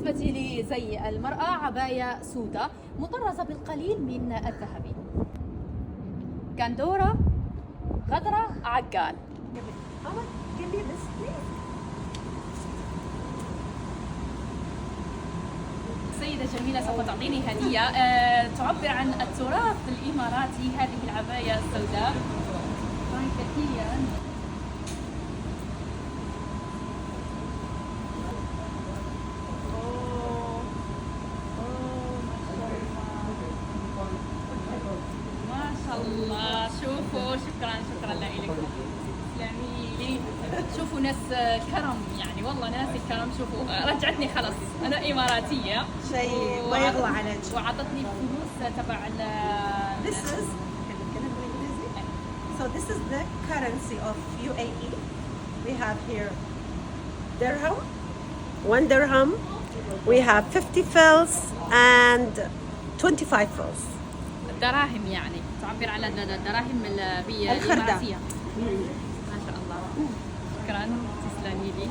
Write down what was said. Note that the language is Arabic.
بالنسبة لزي المرأة عباية سوداء مطرزة بالقليل من الذهب. قندورة غدرة عقال. سيدة جميلة سوف تعطيني هدية تعبر عن التراث الإماراتي. هذه العباية السوداء كثيرا. ما شاء الله. شوفوا، شكرا لك. تسلمي لي. شوفوا ناس كرم، يعني والله ناس الكرم. شوفوا رجعتني خلص انا اماراتيه. شيء ما يغلى عليك. وعطتني الفلوس تبع So this is the currency of UAE. We have here dirham, 1 dirham. We have 50 fils and 25 fils. الدراهم، يعني تعبر على الدراهم الخردة. الإماراتية. ما شاء الله. شكرا، تسلمي لي.